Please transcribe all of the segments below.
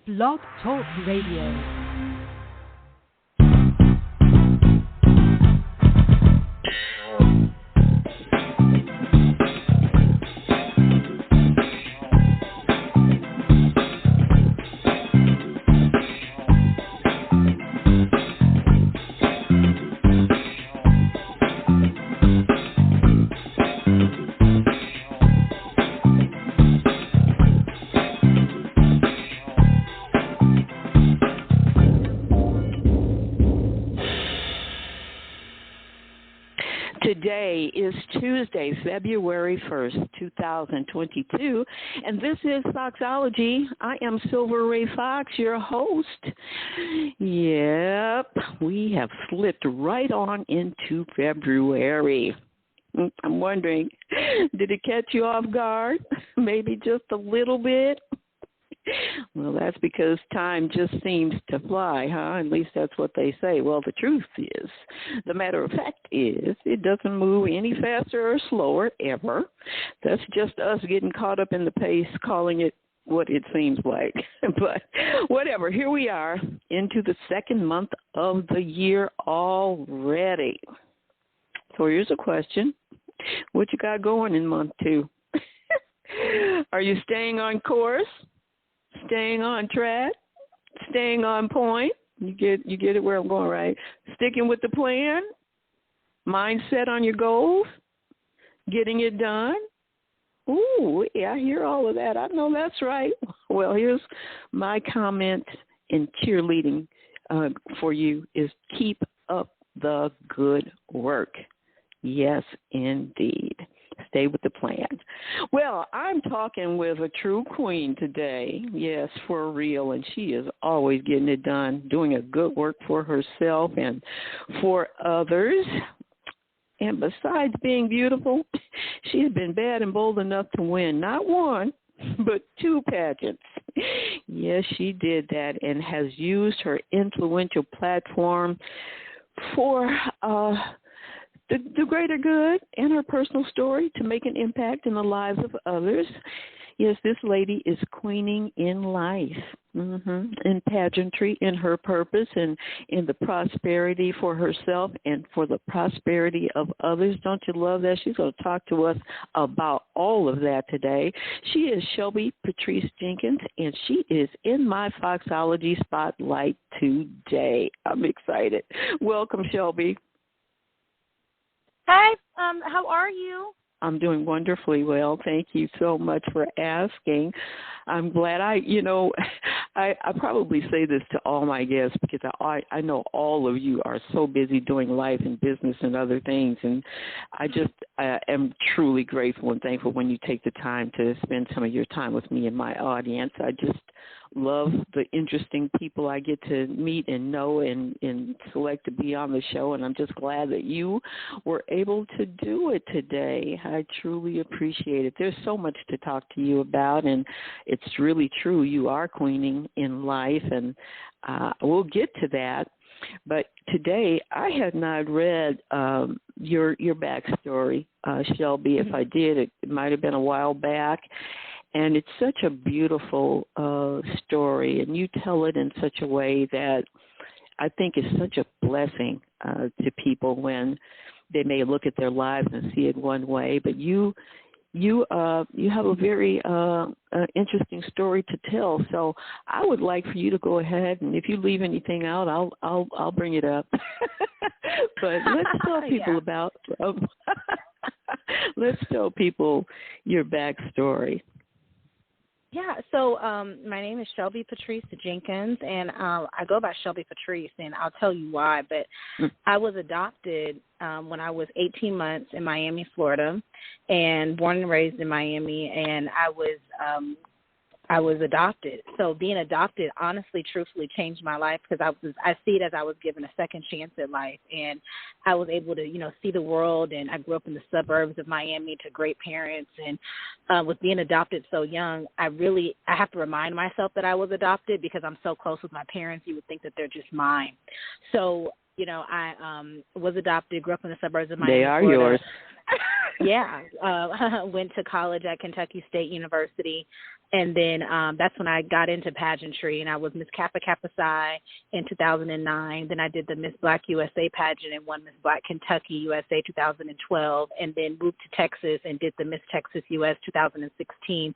Blog Talk Radio. Today is Tuesday, February 1st, 2022, and this is FOXOLOGY. I am Silver Ray Fox, your host. Yep, we have slipped right on into February. I'm wondering, did it catch you off guard? Maybe just a little bit? Well, that's because time just seems to fly, huh? At least that's what they say. Well, the truth is, the matter of fact is, it doesn't move any faster or slower ever. That's just us getting caught up in the pace, calling it what it seems like. But whatever, here we are into the second month of the year already. So here's a question. What you got going in month two? Are you staying on course? Staying on track, staying on point. You get it where I'm going, right? Sticking with the plan, mindset on your goals, getting it done. Ooh, yeah, I hear all of that. I know that's right. Well, here's my comment in cheerleading for you is keep up the good work. Yes, indeed. Stay with the plan. Well, I'm talking with a true queen today. Yes, for real. And she is always getting it done, doing a good work for herself and for others. And besides being beautiful, she's been bad and bold enough to win not one, but two pageants. Yes, she did that and has used her influential platform for the greater good and her personal story to make an impact in the lives of others. Yes, this lady is queening in life, in pageantry, in her purpose, and in the prosperity for herself and for the prosperity of others. Don't you love that? She's going to talk to us about all of that today. She is Shelby Patrice Jenkins, and she is in my FOXOLOGY spotlight today. I'm excited. Welcome, Shelby. Hi, how are you? I'm doing wonderfully well. Thank you so much for asking. I'm glad I probably say this to all my guests because I know all of you are so busy doing life and business and other things, and I just am truly grateful and thankful when you take the time to spend some of your time with me and my audience. I just love the interesting people I get to meet and know and select to be on the show, and I'm just glad that you were able to do it today. I truly appreciate it. There's so much to talk to you about, and it's really true. You are queening in life, and we'll get to that. But today, I had not read your backstory, Shelby. If I did, it might have been a while back. And it's such a beautiful story, and you tell it in such a way that I think is such a blessing to people when they may look at their lives and see it one way. But you have a very interesting story to tell. So I would like for you to go ahead, and if you leave anything out, I'll bring it up. But let's tell people about. Let's tell people your backstory. Yeah, so my name is Shelby Patrice Jenkins, and I go by Shelby Patrice, and I'll tell you why. But I was adopted when I was 18 months in Miami, Florida, and born and raised in Miami, and I was adopted. So being adopted, honestly, truthfully, changed my life because I see it as I was given a second chance at life, and I was able to, see the world. And I grew up in the suburbs of Miami to great parents, and with being adopted so young, I have to remind myself that I was adopted because I'm so close with my parents. You would think that they're just mine. So, I was adopted, grew up in the suburbs of Miami. They are Florida. yours. Yeah, went to college at Kentucky State University. And then that's when I got into pageantry, and I was Miss Kappa Kappa Psi in 2009. Then I did the Miss Black USA pageant and won Miss Black Kentucky USA 2012, and then moved to Texas and did the Miss Texas U.S. 2016.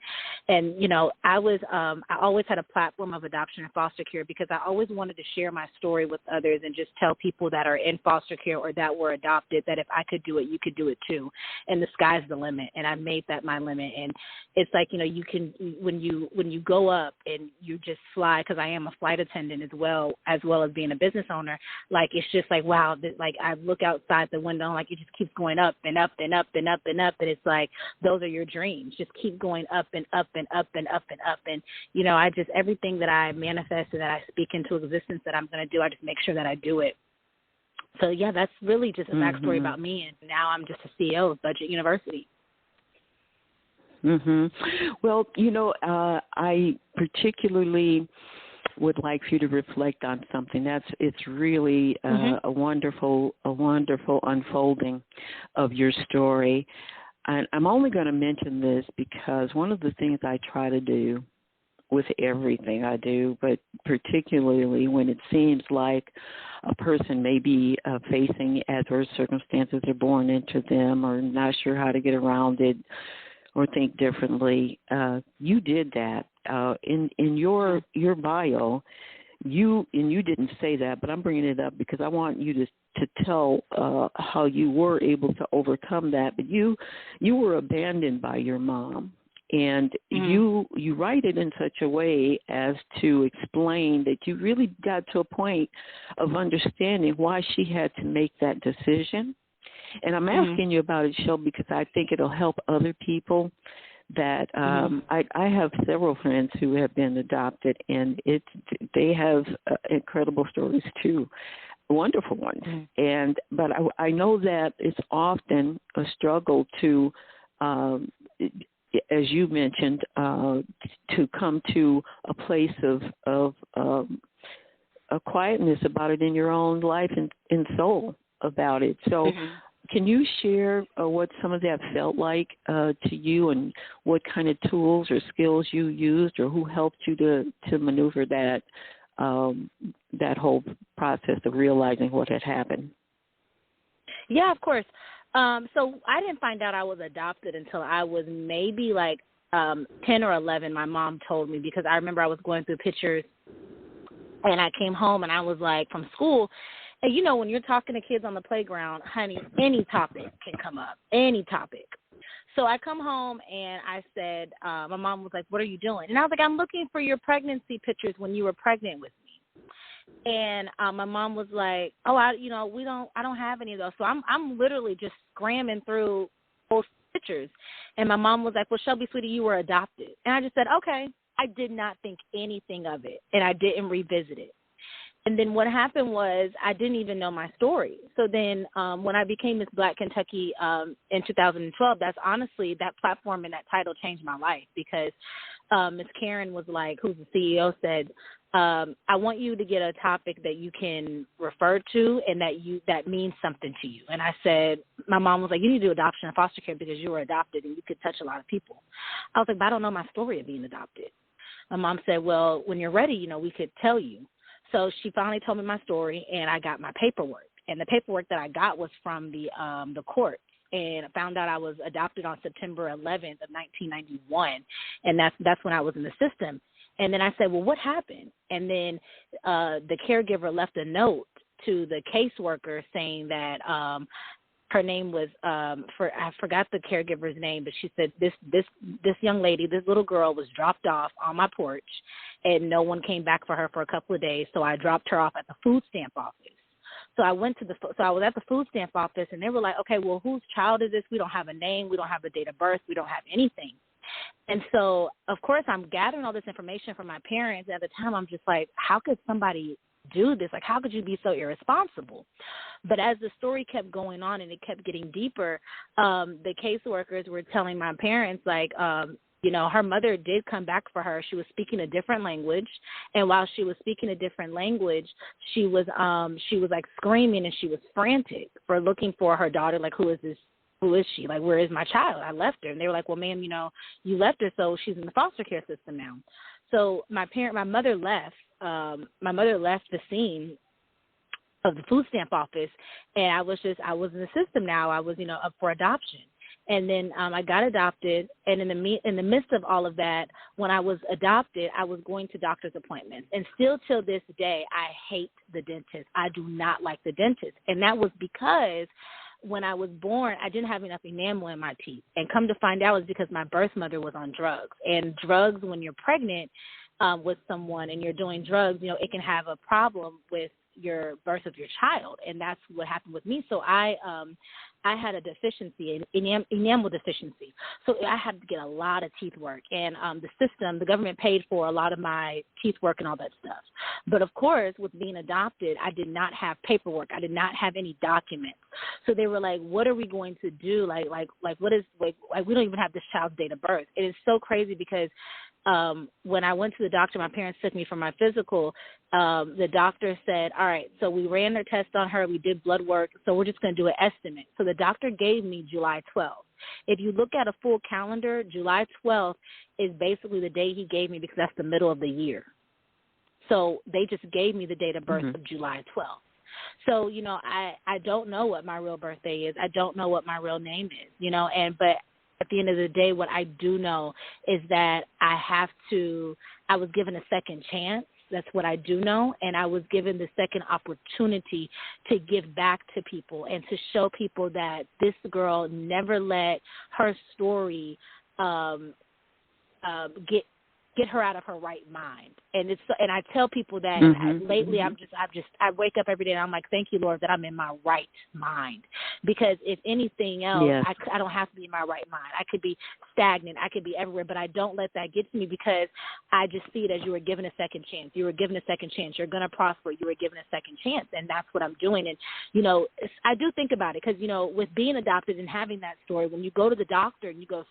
And, you know, I always had a platform of adoption and foster care because I always wanted to share my story with others and just tell people that are in foster care or that were adopted that if I could do it, you could do it too. And the sky's the limit. And I made that my limit. And it's like, you know, you can, when you go up and you just fly, because I am a flight attendant as well as being a business owner, like, it's just like, wow, like I look outside the window, and like it just keeps going up and up and up and up and up. And it's like, those are your dreams. Just keep going up and up and up and up and up. And, you know, I just, everything that I manifest and that I speak into existence that I'm going to do, I just make sure that I do it. So, yeah, that's really just a backstory about me. And now I'm just a CEO of Budget University. Well, you know, I particularly would like for you to reflect on something. It's really a wonderful unfolding of your story. And I'm only going to mention this because one of the things I try to do with everything I do, but particularly when it seems like a person may be facing adverse circumstances are born into them or not sure how to get around it or think differently. You did that. In your bio, you didn't say that, but I'm bringing it up because I want you to tell how you were able to overcome that. But you were abandoned by your mom. And you write it in such a way as to explain that you really got to a point of understanding why she had to make that decision. And I'm asking you about it, Shelby, because I think it'll help other people. That I have several friends who have been adopted, and they have incredible stories too, wonderful ones. But I know that it's often a struggle to as you mentioned, to come to a place of a quietness about it in your own life and soul about it. So can you share what some of that felt like to you and what kind of tools or skills you used or who helped you to maneuver that whole process of realizing what had happened? Yeah, of course. So I didn't find out I was adopted until I was maybe like 10 or 11. My mom told me because I remember I was going through pictures and I came home and I was like from school. And, you know, when you're talking to kids on the playground, honey, any topic can come up, any topic. So I come home and I said, my mom was like, what are you doing? And I was like, I'm looking for your pregnancy pictures when you were pregnant with me. And my mom was like, "Oh, I don't have any of those." So I'm literally just scramming through those pictures. And my mom was like, "Well, Shelby, sweetie, you were adopted." And I just said, "Okay." I did not think anything of it, and I didn't revisit it. And then what happened was I didn't even know my story. So then when I became Miss Black Kentucky in 2012, that's honestly, that platform and that title changed my life because Miss Karen was like, who's the CEO, said, I want you to get a topic that you can refer to and that means something to you. And I said, my mom was like, you need to do adoption and foster care because you were adopted and you could touch a lot of people. I was like, but I don't know my story of being adopted. My mom said, well, when you're ready, we could tell you. So she finally told me my story, and I got my paperwork. And the paperwork that I got was from the court. And I found out I was adopted on September 11th of 1991, and that's when I was in the system. And then I said, well, what happened? And then the caregiver left a note to the caseworker saying that her name was I forgot the caregiver's name, but she said this young lady, this little girl was dropped off on my porch, and no one came back for her for a couple of days. So I dropped her off at the food stamp office. So I was at the food stamp office, and they were like, okay, well, whose child is this? We don't have a name. We don't have a date of birth. We don't have anything. And so, of course, I'm gathering all this information from my parents. At the time, I'm just like, how could somebody do this? Like, how could you be so irresponsible? But as the story kept going on and it kept getting deeper, the caseworkers were telling my parents, like, her mother did come back for her. She was speaking a different language. And while she was speaking a different language, she was like screaming and she was frantic for looking for her daughter. Like, who is this who is she? Like, where is my child? I left her. And they were like, well, ma'am, you left her, so she's in the foster care system now. So my mother left. My mother left the scene of the food stamp office, and I was in the system now. I was, up for adoption. And then I got adopted, and in the midst of all of that, when I was adopted, I was going to doctor's appointments. And still till this day, I hate the dentist. I do not like the dentist. And that was because when I was born, I didn't have enough enamel in my teeth. And come to find out, it was because my birth mother was on drugs. And drugs, when you're pregnant with someone and you're doing drugs, it can have a problem with your birth of your child, and that's what happened with me. So I had a deficiency, an enamel deficiency. So I had to get a lot of teeth work, and the government paid for a lot of my teeth work and all that stuff. But of course, with being adopted, I did not have paperwork. I did not have any documents. So they were like, "What are we going to do? Like what is like we don't even have this child's date of birth." It is so crazy because when I went to the doctor, my parents took me for my physical. The doctor said, all right, so we ran their test on her. We did blood work. So we're just going to do an estimate. So the doctor gave me July 12th. If you look at a full calendar, July 12th is basically the day he gave me because that's the middle of the year. So they just gave me the date of birth of July 12th. So, I don't know what my real birthday is. I don't know what my real name is, but at the end of the day, what I do know is that I was given a second chance. That's what I do know. And I was given the second opportunity to give back to people and to show people that this girl never let her story get her out of her right mind. And I tell people that lately I wake up every day and I'm like, thank you, Lord, that I'm in my right mind. Because if anything else, I don't have to be in my right mind. I could be stagnant. I could be everywhere, but I don't let that get to me because I just see it as you were given a second chance. You were given a second chance. You're going to prosper. You were given a second chance. And that's what I'm doing. And, I do think about it because, with being adopted and having that story, when you go to the doctor and you get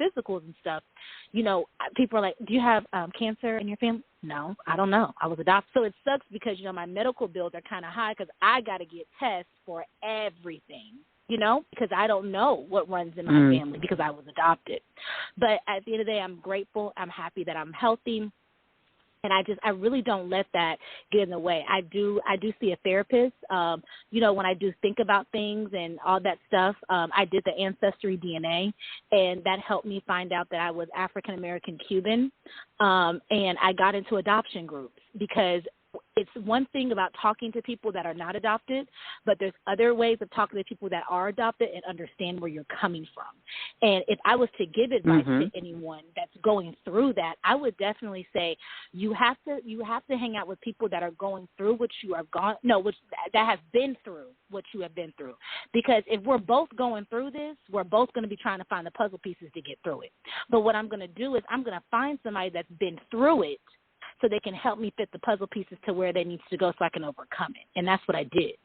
physicals and stuff, people are like, do you have cancer in your family? No, I don't know. I was adopted. So it sucks because, my medical bills are kind of high because I got to get tests for everything, because I don't know what runs in my family because I was adopted. But at the end of the day, I'm grateful. I'm happy that I'm healthy. And I really don't let that get in the way. I do see a therapist, when I do think about things and all that stuff. I did the Ancestry DNA, and that helped me find out that I was African-American Cuban. And I got into adoption groups because it's one thing about talking to people that are not adopted, but there's other ways of talking to people that are adopted and understand where you're coming from. And if I was to give advice to anyone that's going through that, I would definitely say you have to hang out with people that are going through what you have that have been through what you have been through. Because if we're both going through this, we're both going to be trying to find the puzzle pieces to get through it. But what I'm going to do is I'm going to find somebody that's been through it so they can help me fit the puzzle pieces to where they need to go so I can overcome it. And that's what I did.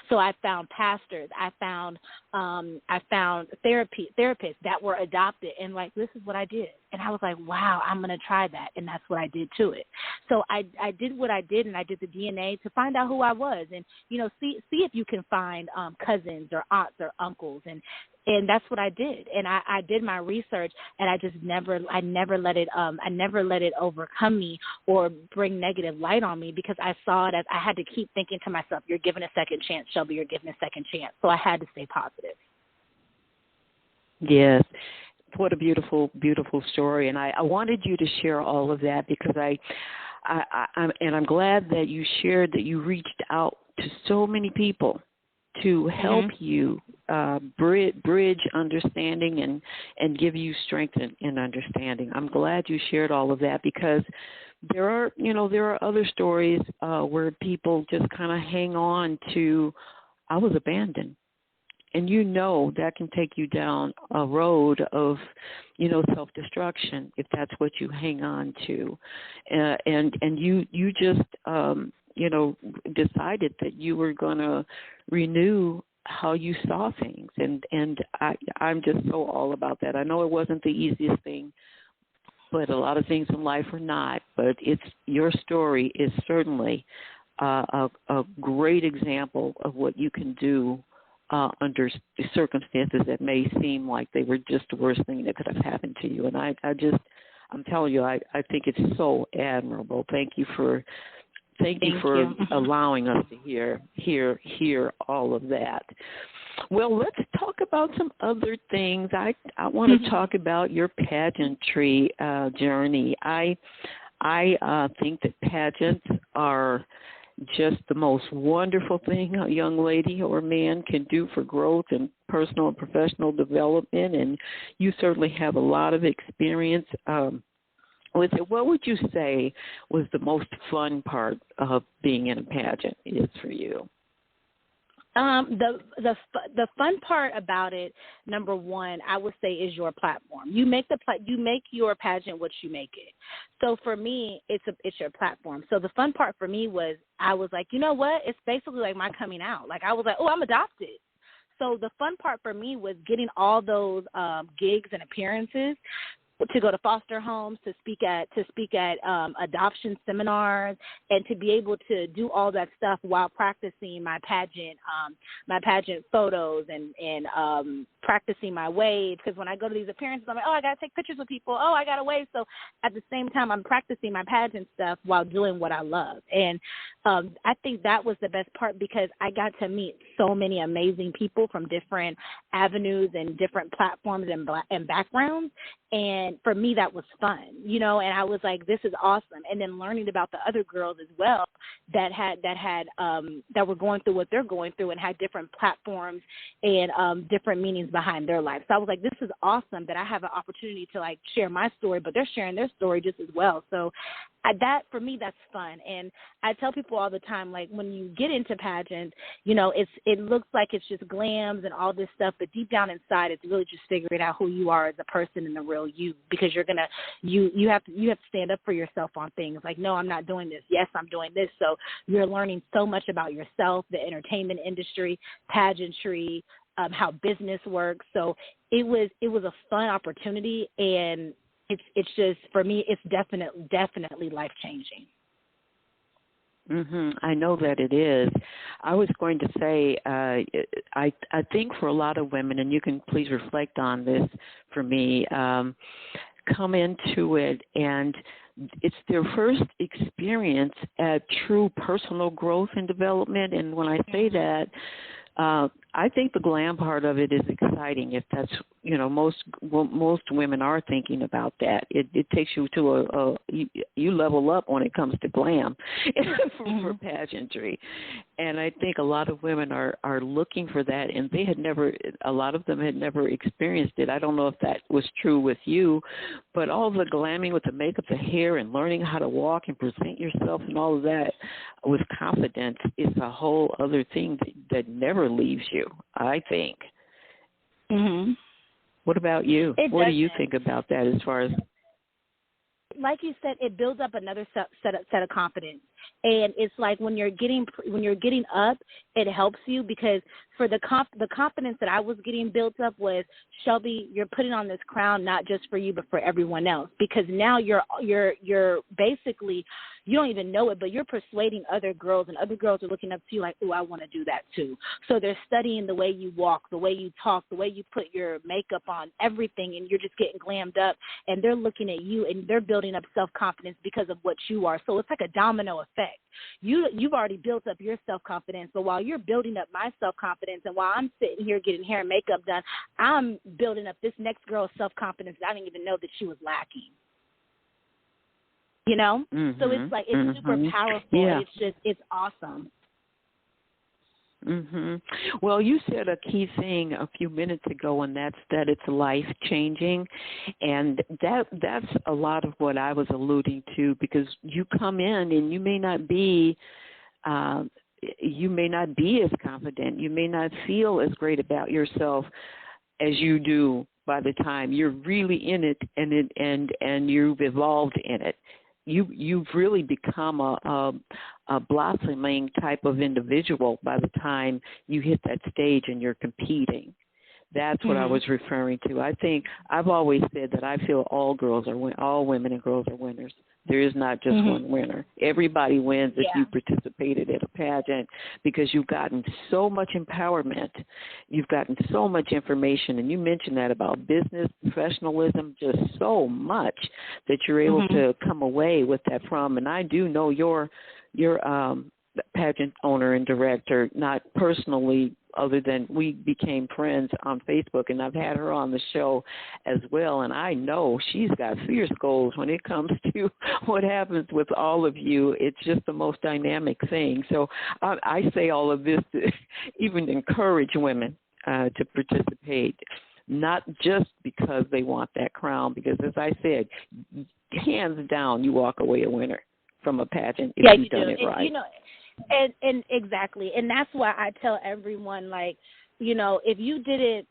So I found pastors, I found therapists that were adopted, and like, this is what I did. And I was like, wow, I'm going to try that. And that's what I did to it. So I did what I did, and I did the DNA to find out who I was and, see if you can find cousins or aunts or uncles. And that's what I did. And I did my research, and I never let it overcome me or bring negative light on me because I saw it as I had to keep thinking to myself, you're given a second chance, Shelby, you're given a second chance. So I had to stay positive. Yes. What a beautiful, beautiful story. And I wanted you to share all of that because I'm glad that you shared that you reached out to so many people to help you bridge understanding and give you strength and understanding. I'm glad you shared all of that because there are other stories where people just kind of hang on to, I was abandoned. And that can take you down a road of, self-destruction if that's what you hang on to. And you just, decided that you were going to renew how you saw things. And I'm just so all about that. I know it wasn't the easiest thing, but a lot of things in life are not. But your story is certainly a great example of what you can do under circumstances that may seem like they were just the worst thing that could have happened to you. And I'm telling you, I think it's so admirable. Thank you for allowing us to hear all of that. Well, let's talk about some other things. I want to talk about your pageantry journey. I think that pageants are just the most wonderful thing a young lady or man can do for growth and personal and professional development, and you certainly have a lot of experience with it. What would you say was the most fun part of being in a pageant is for you? The fun part about it, number one, I would say, is your platform. You make your pageant what you make it. So for me, it's your platform. So the fun part for me was I was like, you know what? It's basically like my coming out. Like I was like, oh, I'm adopted. So the fun part for me was getting all those gigs and appearances, to go to foster homes, to speak at adoption seminars, and to be able to do all that stuff while practicing my pageant photos and practicing my wave. Because when I go to these appearances, I'm like, oh, I got to take pictures with people. Oh, I got to wave. So at the same time, I'm practicing my pageant stuff while doing what I love. And I think that was the best part, because I got to meet so many amazing people from different avenues and different platforms and backgrounds. And for me, that was fun, and I was like, this is awesome. And then learning about the other girls as well that were going through what they're going through and had different platforms and different meanings behind their life. So I was like, this is awesome that I have an opportunity to like share my story, but they're sharing their story just as well. So that, for me, that's fun. And I tell people all the time, like, when you get into pageants, it looks like it's just glams and all this stuff, but deep down inside, it's really just figuring out who you are as a person and the real you, because you have to stand up for yourself on things. Like, no, I'm not doing this. Yes, I'm doing this. So you're learning so much about yourself, the entertainment industry, pageantry, how business works. So it was a fun opportunity, and it's just, for me, it's definitely life-changing. I know that it is. I was going to say, I think for a lot of women, and you can please reflect on this for me, come into it and it's their first experience at true personal growth and development. And when I say that, I think the glam part of it is exciting. If that's, most women are thinking about that. It takes you to you level up when it comes to glam for pageantry. And I think a lot of women are looking for that, and a lot of them had never experienced it. I don't know if that was true with you, but all the glamming with the makeup, the hair, and learning how to walk and present yourself and all of that with confidence is a whole other thing that never leaves you, I think. Mm-hmm. What about you? What do you think about that as far as? Like you said, it builds up another set of confidence. And it's like when you're getting up, it helps you, because for the confidence that I was getting built up was, Shelby, you're putting on this crown not just for you but for everyone else, because now you're basically, you don't even know it, but you're persuading other girls, and other girls are looking up to you like, oh, I want to do that too. So they're studying the way you walk, the way you talk, the way you put your makeup on, everything, and you're just getting glammed up, and they're looking at you, and they're building up self-confidence because of what you are. So it's like a domino effect. You've already built up your self-confidence, but while you're building up my self-confidence, and while I'm sitting here getting hair and makeup done, I'm building up this next girl's self-confidence that I didn't even know that she was lacking. Mm-hmm. So it's like, it's super powerful. Yeah. It's awesome. Well, you said a key thing a few minutes ago, and that's that it's life-changing, and that's a lot of what I was alluding to, because you come in and you may not be as confident, you may not feel as great about yourself as you do by the time you're really in it, and you've evolved in it. You've really become a blossoming type of individual by the time you hit that stage and you're competing. That's what I was referring to. I think I've always said that I feel all women and girls are winners, There is not just one winner. Everybody wins if you participated in a pageant, because you've gotten so much empowerment. You've gotten so much information. And you mentioned that about business, professionalism, just so much that you're able to come away with that from. And I do know your pageant owner and director, not personally, other than we became friends on Facebook, and I've had her on the show as well, and I know she's got fierce goals when it comes to what happens with all of you. It's just the most dynamic thing. So I say all of this to even encourage women to participate, not just because they want that crown, because as I said, hands down, you walk away a winner from a pageant if you've done it right. You know, and exactly. And that's why I tell everyone, like, you know, if you did it,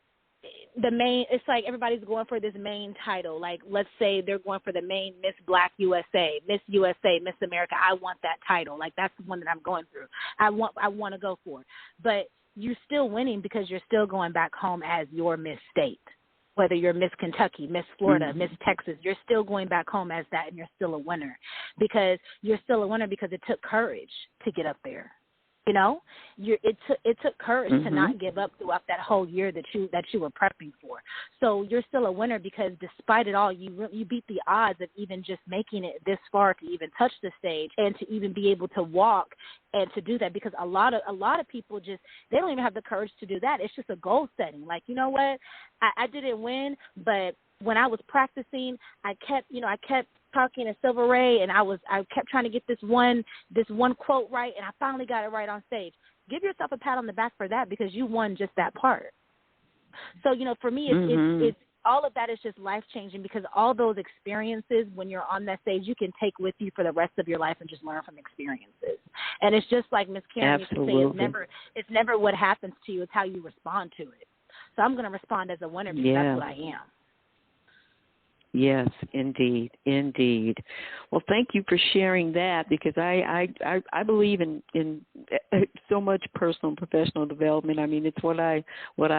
it's like everybody's going for this main title. Like, let's say they're going for the main Miss Black USA, Miss USA, Miss America. I want that title. Like, that's the one that I'm going through. I want to go for. But you're still winning because you're still going back home as your Miss State. Whether you're Miss Kentucky, Miss Florida, Miss Texas, you're still going back home as that, and you're still a winner, because you're still a winner because it took courage to get up there. You know, it took courage to not give up throughout that whole year that you were prepping for. So you're still a winner because despite it all, you beat the odds of even just making it this far to even touch the stage and to even be able to walk and to do that. Because a lot of people just, they don't even have the courage to do that. It's just a goal setting. Like, you know what, I didn't win, but when I was practicing, I kept talking to Silver Ray, and I kept trying to get this one quote right, and I finally got it right on stage. Give yourself a pat on the back for that, because you won just that part. So, you know, for me, it's all of that is just life-changing, because all those experiences when you're on that stage, you can take with you for the rest of your life and just learn from experiences. And it's just like Miss Karen used to say, it's never what happens to you, it's how you respond to it. So I'm going to respond as a winner because that's what I am. Yes, indeed. Well, thank you for sharing that, because I believe in so much personal and professional development. I mean, it's what I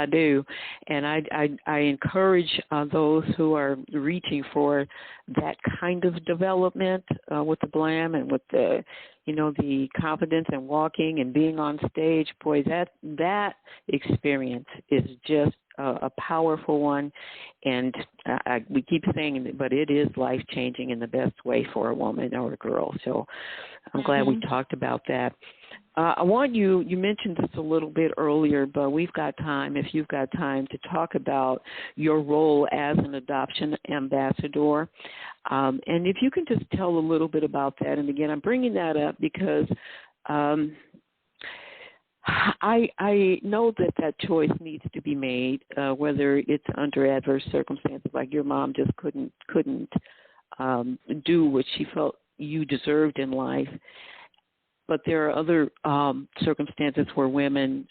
do, and I encourage those who are reaching for that kind of development with the glam and with the, you know, the confidence and walking and being on stage. Boy, that experience is just a powerful one, and we keep saying it, but it is life-changing in the best way for a woman or a girl. So I'm glad we talked about that. I want you mentioned this a little bit earlier, but we've got time, if you've got time, to talk about your role as an adoption ambassador. And if you can just tell a little bit about that. And again, I'm bringing that up because I know that choice needs to be made, whether it's under adverse circumstances, like your mom just couldn't do what she felt you deserved in life. But there are other circumstances where women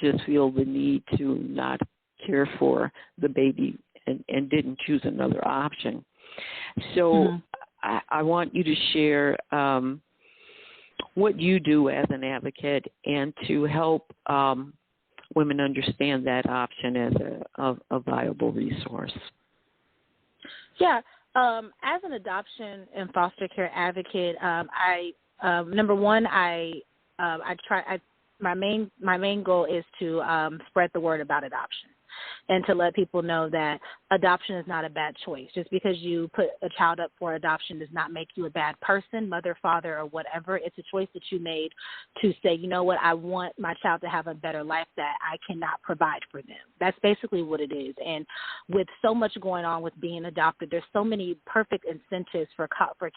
just feel the need to not care for the baby and didn't choose another option. So I want you to share what you do as an advocate, and to help women understand that option as a viable resource. Yeah. As an adoption and foster care advocate, number one, my main goal is to spread the word about adoption, and to let people know that adoption is not a bad choice. Just because you put a child up for adoption does not make you a bad person, mother, father, or whatever. It's a choice that you made to say, you know what, I want my child to have a better life that I cannot provide for them. That's basically what it is. And with so much going on with being adopted, there's so many perfect incentives for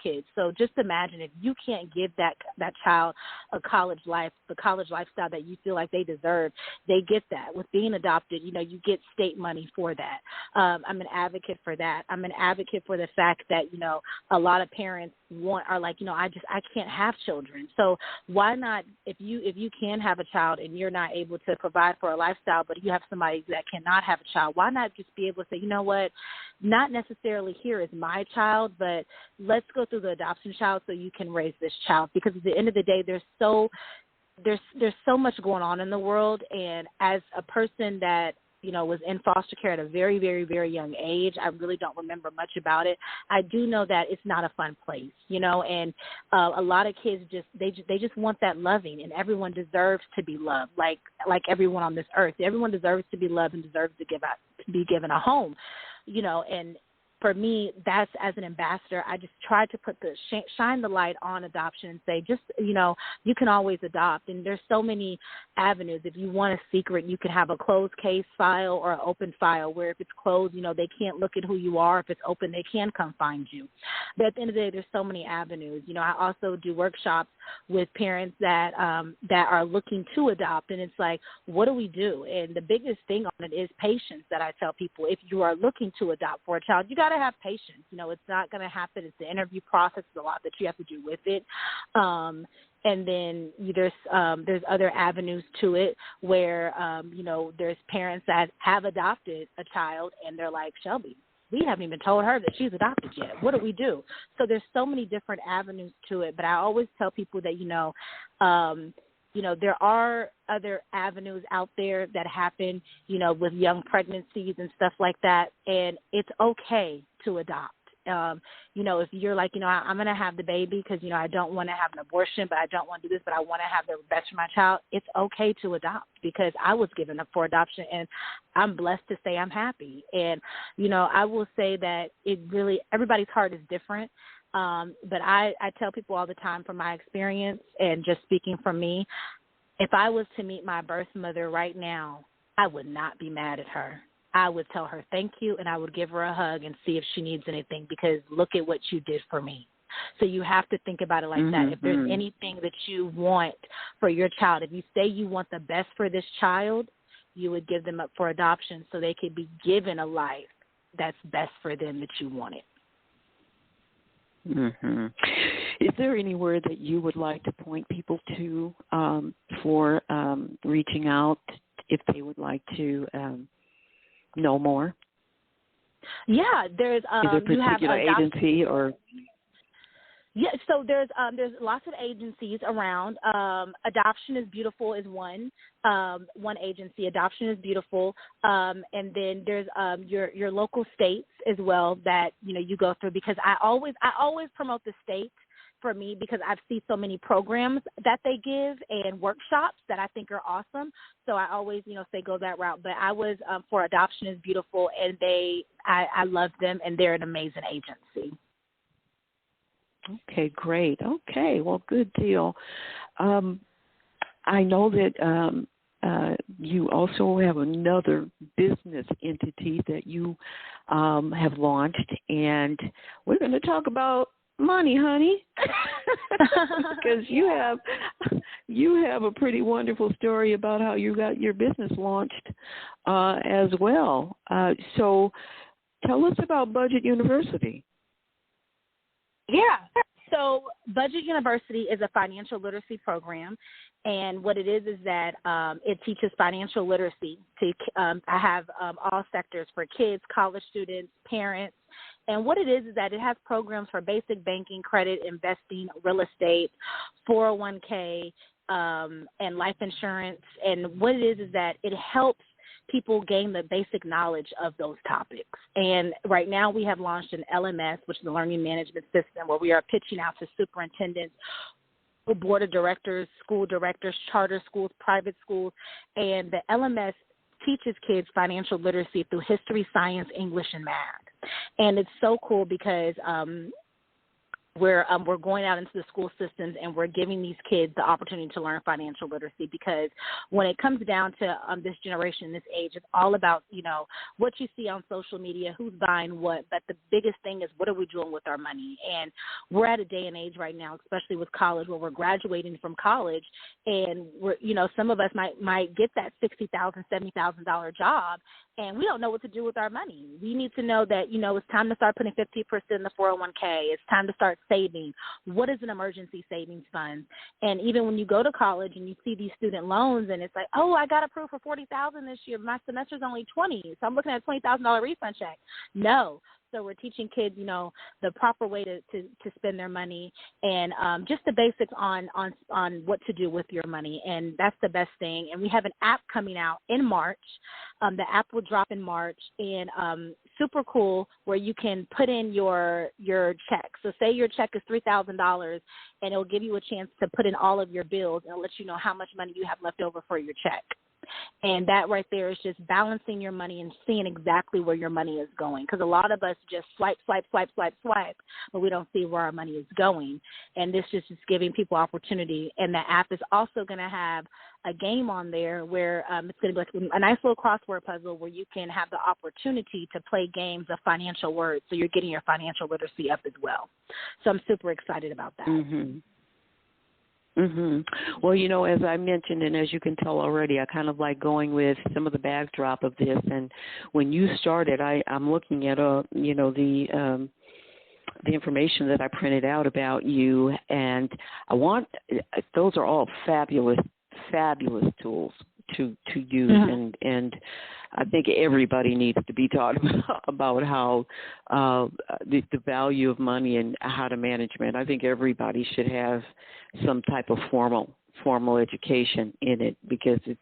kids. So just imagine if you can't give that child a college life, the college lifestyle that you feel like they deserve, they get that. With being adopted, you know, you get state money for that. I'm an advocate for that. I'm an advocate for the fact that, you know, a lot of parents are like, you know, I can't have children. So why not, if you can have a child and you're not able to provide for a lifestyle, but you have somebody that cannot have a child, why not just be able to say, you know what, not necessarily here is my child, but let's go through the adoption child so you can raise this child. Because at the end of the day, there's so much going on in the world, and as a person that was in foster care at a very, very, very young age. I really don't remember much about it. I do know that it's not a fun place, and a lot of kids they just want that loving, and everyone deserves to be loved, like everyone on this earth. Everyone deserves to be loved and deserves to be given a home, and for me, that's as an ambassador, I just try to put shine the light on adoption and say, just, you can always adopt. And there's so many avenues. If you want a secret, you can have a closed case file or an open file where if it's closed, they can't look at who you are. If it's open, they can come find you. But at the end of the day, there's so many avenues. I also do workshops with parents that are looking to adopt. And it's like, what do we do? And the biggest thing on it is patience that I tell people. If you are looking to adopt for a child, you got to have patience. It's not going to happen. It's the interview process. There's a lot that you have to do with it. And then there's other avenues to it where, there's parents that have adopted a child and they're like, Shelby, we haven't even told her that she's adopted yet. What do we do? So there's so many different avenues to it. But I always tell people that, there are other avenues out there that happen, with young pregnancies and stuff like that. And it's okay to adopt. If you're like, I'm going to have the baby because, I don't want to have an abortion, but I don't want to do this, but I want to have the best for my child. It's okay to adopt because I was given up for adoption and I'm blessed to say I'm happy. And, I will say that everybody's heart is different. But I tell people all the time from my experience and just speaking from me, if I was to meet my birth mother right now, I would not be mad at her. I would tell her thank you, and I would give her a hug and see if she needs anything because look at what you did for me. So you have to think about it like that. If there's anything that you want for your child, if you say you want the best for this child, you would give them up for adoption so they could be given a life that's best for them that you wanted. Mm-hmm. Is there anywhere that you would like to point people to for reaching out if they would like to know more? Yeah, there's is there a particular agency or? Yeah, so there's lots of agencies around. Adoption is Beautiful is one agency. Adoption is Beautiful, and then there's your local states as well that you go through because I always promote the states for me because I've seen so many programs that they give and workshops that I think are awesome. So I always say go that route. But I was for Adoption is Beautiful, and I love them, and they're an amazing agency. Okay, great. Okay, well, good deal. I know that you also have another business entity that you have launched, and we're going to talk about money, honey, because you have a pretty wonderful story about how you got your business launched as well. So tell us about Budget University. Yeah. So Budget University is a financial literacy program, and what it is that it teaches financial literacy. I have all sectors for kids, college students, parents, and what it is that it has programs for basic banking, credit, investing, real estate, 401k, and life insurance. And what it is that it helps people gain the basic knowledge of those topics. And right now we have launched an LMS, which is a learning management system, where we are pitching out to superintendents, board of directors, school directors, charter schools, private schools. And the LMS teaches kids financial literacy through history, science, English, and math. And it's so cool because we're going out into the school systems and we're giving these kids the opportunity to learn financial literacy because when it comes down to this generation, this age, it's all about, what you see on social media, who's buying what, but the biggest thing is what are we doing with our money? And we're at a day and age right now, especially with college, where we're graduating from college and we're, some of us might get that $60,000, $70,000 job and we don't know what to do with our money. We need to know that, it's time to start putting 50% in the 401k. It's time to start saving. What is an emergency savings fund? And even when you go to college and you see these student loans and it's like, oh, I got approved for $40,000 this year. My semester's only $20,000, so I'm looking at a $20,000 refund check. No, So we're teaching kids, the proper way to spend their money and just the basics on what to do with your money. And that's the best thing. And we have an app coming out in March. The app will drop in March, and super cool, where you can put in your check. So say your check is $3,000, and it'll give you a chance to put in all of your bills, and it'll let you know how much money you have left over for your check. And that right there is just balancing your money and seeing exactly where your money is going. Because a lot of us just swipe, but we don't see where our money is going. And this is just giving people opportunity. And the app is also going to have a game on there where it's going to be like a nice little crossword puzzle where you can have the opportunity to play games of financial words. So you're getting your financial literacy up as well. So I'm super excited about that. Mm-hmm. Well, as I mentioned, and as you can tell already, I kind of like going with some of the backdrop of this. And when you started, I'm looking at, the information that I printed out about you, and those are all fabulous tools to use, and I think everybody needs to be taught about how the value of money and how to manage it. I think everybody should have some type of formal education in it, because it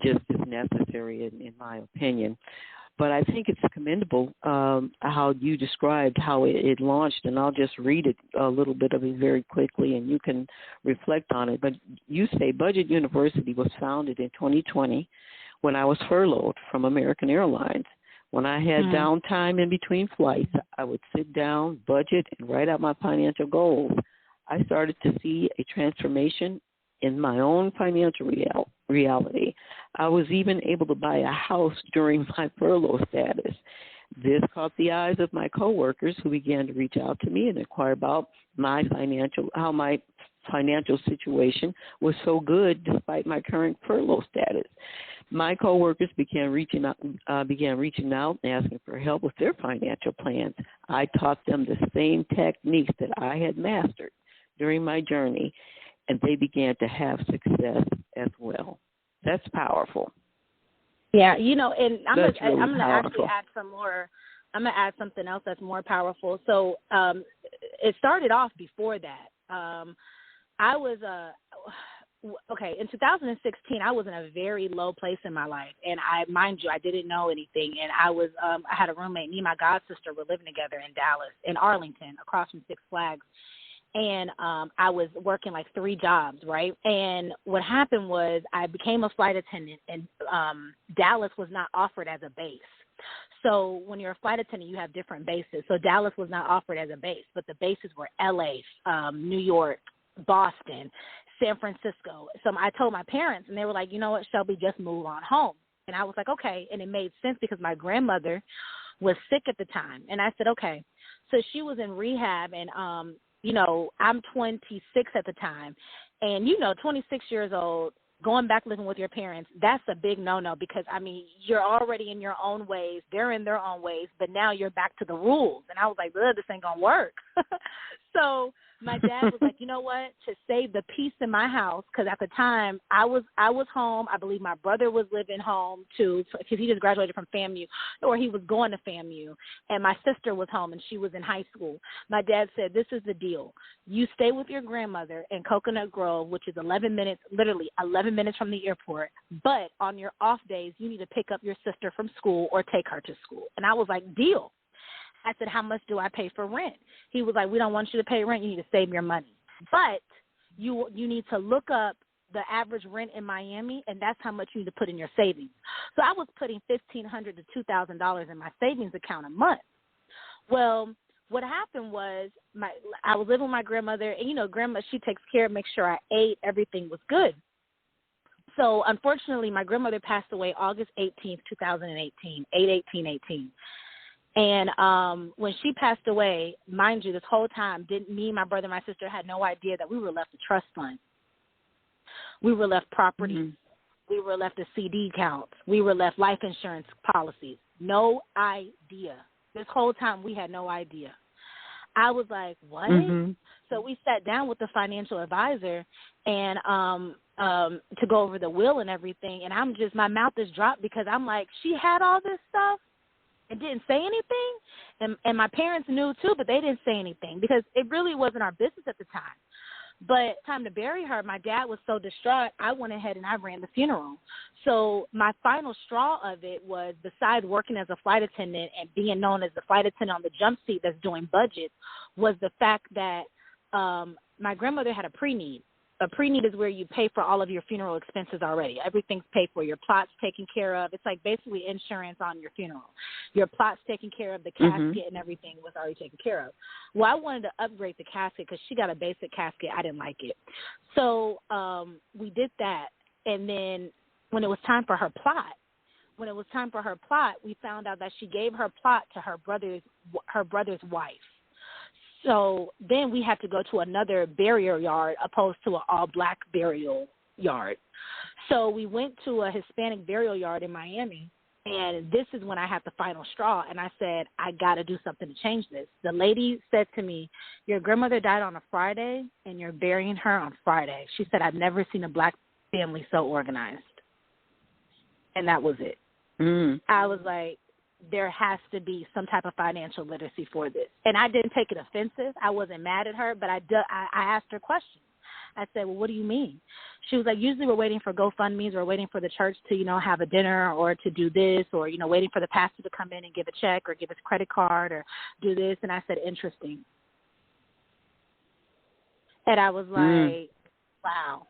just is necessary in my opinion. But I think it's commendable how you described how it launched, and I'll just read it a little bit of it very quickly, and you can reflect on it. But you say Budget University was founded in 2020 when I was furloughed from American Airlines. When I had downtime in between flights, I would sit down, budget, and write out my financial goals. I started to see a transformation in my own financial reality. I was even able to buy a house during my furlough status. This caught the eyes of my coworkers, who began to reach out to me and inquire about how my financial situation was so good despite my current furlough status. My coworkers began reaching out and asking for help with their financial plans. I taught them the same techniques that I had mastered during my journey, and they began to have success as well. That's powerful. Yeah, and I'm going to actually add some more. I'm going to add something else that's more powerful. So it started off before that. I was in 2016, I was in a very low place in my life, and I didn't know anything, and I had a roommate. Me and my god sister were living together in Dallas, in Arlington, across from Six Flags. And I was working like 3 jobs, right? And what happened was I became a flight attendant, and Dallas was not offered as a base. So when you're a flight attendant, you have different bases. So Dallas was not offered as a base, but the bases were L.A., New York, Boston, San Francisco. So I told my parents, and they were like, you know what, Shelby, just move on home. And I was like, okay. And it made sense because my grandmother was sick at the time. And I said, okay. So she was in rehab, and I'm 26 at the time, and 26 years old, going back living with your parents, that's a big no-no, because, you're already in your own ways, they're in their own ways, but now you're back to the rules. And I was like, this ain't going to work. So my dad was like, you know what, to save the peace in my house, because at the time I was home. I believe my brother was living home too, because he just graduated from FAMU, or he was going to FAMU, and my sister was home, and she was in high school. My dad said, this is the deal. You stay with your grandmother in Coconut Grove, which is 11 minutes, literally 11 minutes from the airport, but on your off days, you need to pick up your sister from school or take her to school. And I was like, deal. I said, how much do I pay for rent? He was like, we don't want you to pay rent. You need to save your money. But you need to look up the average rent in Miami, and that's how much you need to put in your savings. So I was putting $1,500 to $2,000 in my savings account a month. Well, what happened was I was living with my grandmother, and, grandma, she takes care, makes sure I ate, everything was good. So, unfortunately, my grandmother passed away August 18th, 2018, 8/18/18. And when she passed away, mind you, this whole time, me, my brother, and my sister had no idea that we were left a trust fund. We were left property. Mm-hmm. We were left a CD account. We were left life insurance policies. No idea. This whole time, we had no idea. I was like, what? Mm-hmm. So we sat down with the financial advisor and to go over the will and everything. And my mouth is dropped, because I'm like, she had all this stuff, and didn't say anything. And my parents knew too, but they didn't say anything because it really wasn't our business at the time. But time to bury her, my dad was so distraught, I went ahead and I ran the funeral. So my final straw of it was, besides working as a flight attendant and being known as the flight attendant on the jump seat that's doing budgets, was the fact that my grandmother had a pre-need. A pre-need is where you pay for all of your funeral expenses already. Everything's paid for. Your plot's taken care of. It's like basically insurance on your funeral. Your plot's taken care of. The casket and everything was already taken care of. Well, I wanted to upgrade the casket because she got a basic casket. I didn't like it. So we did that. And then when it was time for her plot, we found out that she gave her plot to her brother's wife. So then we had to go to another burial yard opposed to an all-black burial yard. So we went to a Hispanic burial yard in Miami, and this is when I had the final straw, and I said, I got to do something to change this. The lady said to me, your grandmother died on a Friday, and you're burying her on Friday. She said, I've never seen a black family so organized. And that was it. I was like, there has to be some type of financial literacy for this. And I didn't take it offensive. I wasn't mad at her, but I asked her questions. I said, well, what do you mean? She was like, usually we're waiting for GoFundMes or waiting for the church to, have a dinner or to do this or, waiting for the pastor to come in and give a check or give his credit card or do this. And I said, interesting. And I was like, wow.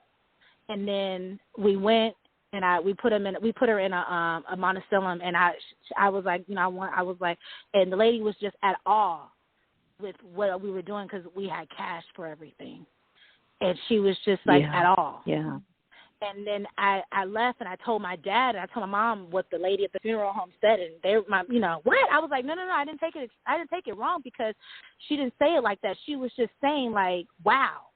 And then we went. And we put her in a monocellum, and I was like, and the lady was just at awe with what we were doing because we had cash for everything, and she was just like at awe. Yeah. And then I left, and I told my dad, and I told my mom what the lady at the funeral home said, and they, what? I was like, no, I didn't take it wrong because she didn't say it like that. She was just saying like, wow.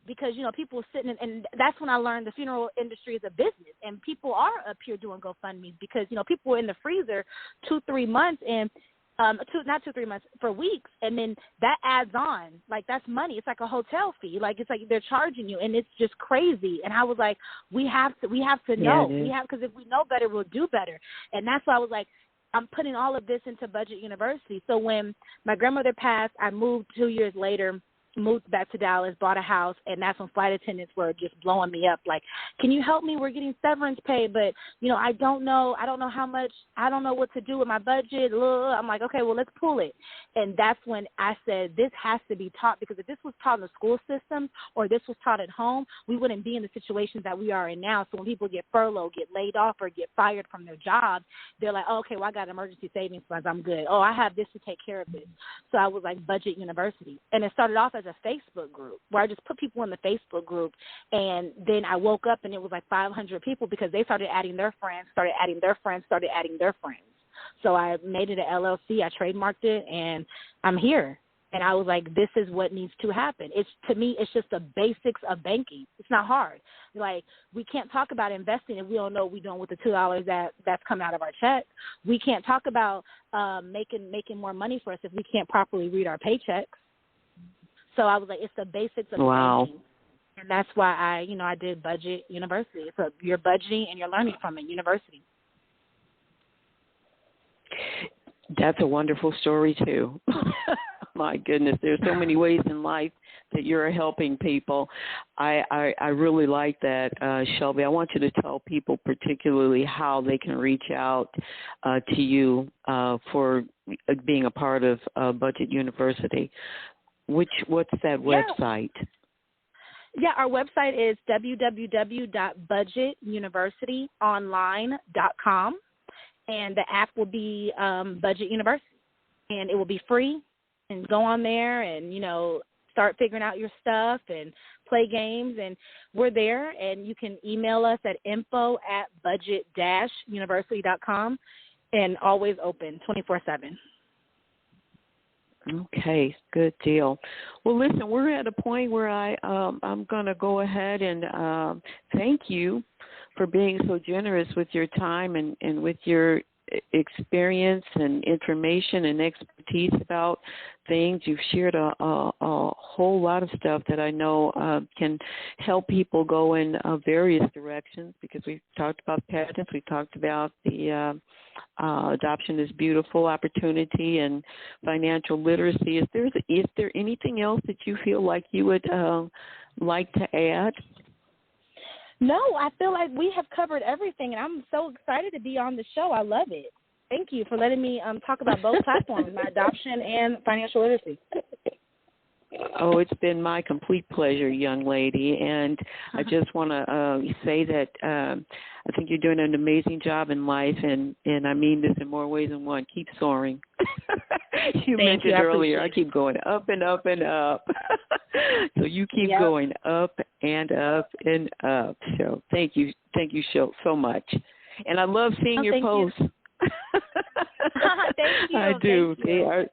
Because, people were sitting and that's when I learned the funeral industry is a business and people are up here doing GoFundMe because, people were in the freezer 2-3 months and not 2-3 months, for weeks. And then that adds on, like that's money. It's like a hotel fee. Like, it's like they're charging you and it's just crazy. And I was like, we have to know, because if we know better, we'll do better. And that's why I was like, I'm putting all of this into Budget University. So when my grandmother passed, I moved 2 years later, moved back to Dallas, bought a house, and that's when flight attendants were just blowing me up. Like, can you help me? We're getting severance pay, but, I don't know how much, I don't know what to do with my budget. I'm like, okay, well, let's pull it. And that's when I said, this has to be taught, because if this was taught in the school system or this was taught at home, we wouldn't be in the situations that we are in now. So when people get furloughed, get laid off, or get fired from their jobs, they're like, oh, okay, well, I got emergency savings funds. I'm good. Oh, I have this to take care of this. So I was like, Budget University. And it started off as a Facebook group where I just put people in the Facebook group, and then I woke up and it was like 500 people because they started adding their friends, started adding their friends. So I made it an LLC, I trademarked it, and I'm here. And I was like, this is what needs to happen. To me, it's just the basics of banking. It's not hard. Like, we can't talk about investing if we don't know what we're doing with the $2 that's coming out of our check. We can't talk about making more money for us if we can't properly read our paychecks. So I was like, it's the basics of banking. And that's why I did Budget University. So you're budgeting and you're learning from it, university. That's a wonderful story, too. My goodness, there's so many ways in life that you're helping people. I really like that, Shelby. I want you to tell people particularly how they can reach out to you for being a part of Budget University. What's that website? Yeah, our website is www.budgetuniversityonline.com, and the app will be Budget University, and it will be free. And go on there and, start figuring out your stuff and play games. And we're there, and you can email us at info@budget-university.com, and always open 24/7. Okay, good deal. Well, listen, we're at a point where I'm going to go ahead and thank you for being so generous with your time and with your experience and information and expertise about things. You've shared a whole lot of stuff that I know can help people go in various directions, because we've talked about pageants, we talked about the adoption is beautiful opportunity and financial literacy. Is there anything else that you feel like you would like to add? No, I feel like we have covered everything, and I'm so excited to be on the show. I love it. Thank you for letting me talk about both platforms, my adoption and financial literacy. Oh, it's been my complete pleasure, young lady. And I just want to say that I think you're doing an amazing job in life, and I mean this in more ways than one. Keep soaring. You mentioned earlier, I keep going up and up and up. So you keep going up and up and up. So thank you so much. And I love seeing your posts. Thank you. I do. Thank you.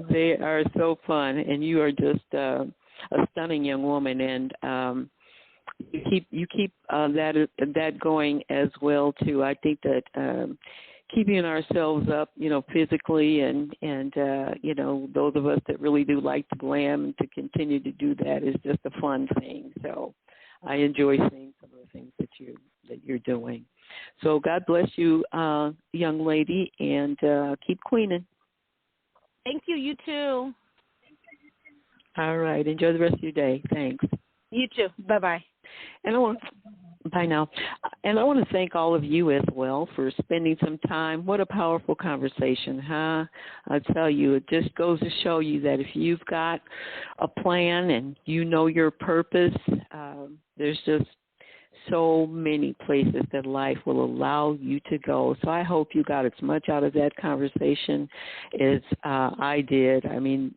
They are so fun, and you are just a stunning young woman, and you keep that going as well too. I think that keeping ourselves up, physically, and those of us that really do like to glam, to continue to do that is just a fun thing. So I enjoy seeing some of the things that you're doing. So God bless you, young lady, and keep queening. Thank you. You too. All right. Enjoy the rest of your day. Thanks. You too. Bye-bye. Bye now. And I want to thank all of you as well for spending some time. What a powerful conversation, huh? I tell you, it just goes to show you that if you've got a plan and you know your purpose, there's just so many places that life will allow you to go. So I hope you got as much out of that conversation as I did. I mean,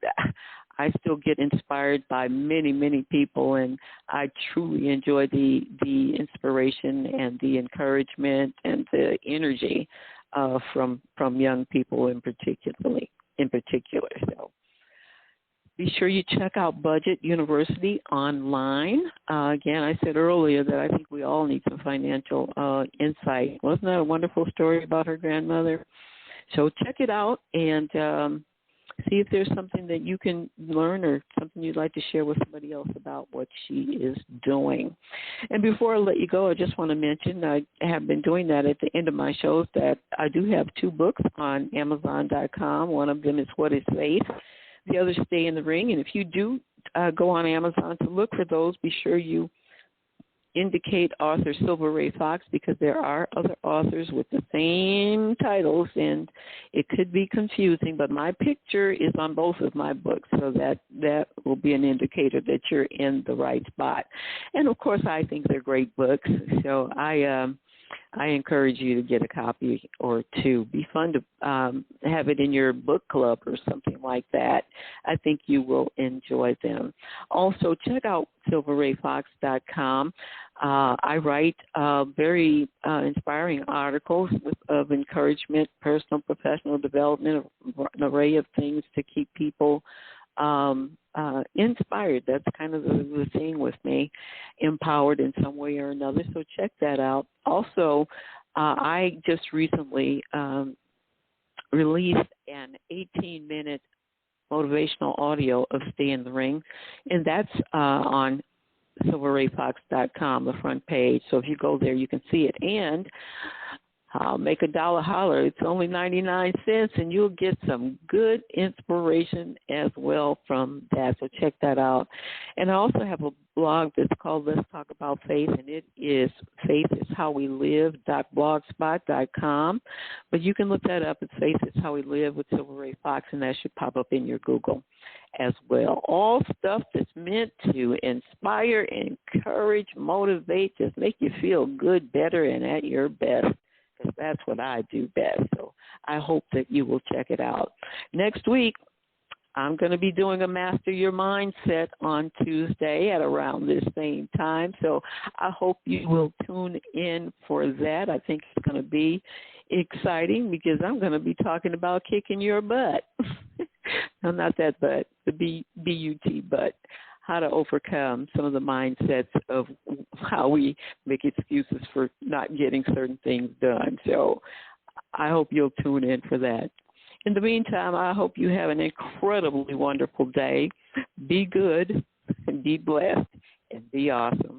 I still get inspired by many, many people, and I truly enjoy the inspiration and the encouragement and the energy from young people in particular. So be sure you check out Budget University online. Again, I said earlier that I think we all need some financial insight. Wasn't that a wonderful story about her grandmother? So check it out and see if there's something that you can learn or something you'd like to share with somebody else about what she is doing. And before I let you go, I just want to mention I have been doing that at the end of my shows, that I do have 2 books on Amazon.com. One of them is What is Faith? The other, Stay in the Ring. And if you do go on Amazon to look for those, be sure you indicate author Silver Ray Fox, because there are other authors with the same titles, and it could be confusing, but my picture is on both of my books, so that will be an indicator that you're in the right spot. And, of course, I think they're great books, so I encourage you to get a copy or 2. Be fun to have it in your book club or something like that. I think you will enjoy them. Also, check out silverrayfox.com. I write very inspiring articles of encouragement, personal, professional development, an array of things to keep people inspired. That's kind of the thing with me, empowered in some way or another. So check that out. Also, I just recently released an 18-minute motivational audio of Stay in the Ring, and that's on silverrayfox.com, the front page. So if you go there, you can see it. And make a dollar holler. It's only 99 cents, and you'll get some good inspiration as well from that. So check that out. And I also have a blog that's called Let's Talk About Faith, and it is faithishowwelive.blogspot.com. But you can look that up. It's Faith is How We Live with Silver Ray Fox, and that should pop up in your Google as well. All stuff that's meant to inspire, encourage, motivate, just make you feel good, better, and at your best. Because that's what I do best. So I hope that you will check it out. Next week, I'm going to be doing a Master Your Mindset on Tuesday at around this same time. So I hope you will tune in for that. I think it's going to be exciting because I'm going to be talking about kicking your butt. No, not that butt, the B-U-T butt. How to overcome some of the mindsets of how we make excuses for not getting certain things done. So I hope you'll tune in for that. In the meantime, I hope you have an incredibly wonderful day. Be good, be blessed, and be awesome.